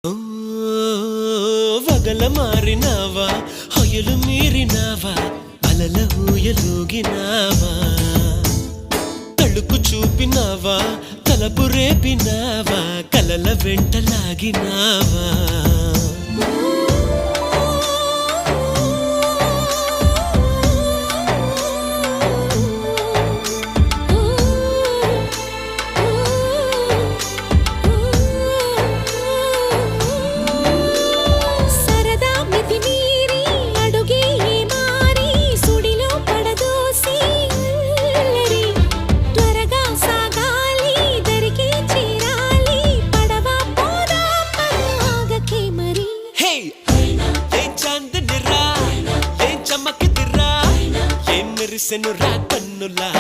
ఓ వగల మారినావా హొయలు మీరినావా అలల ఊయలూగినావా తళుకు చూపినావా తలపు రేపినావా కలల వెంటలాగినావా మెరిసెను రా కన్నులా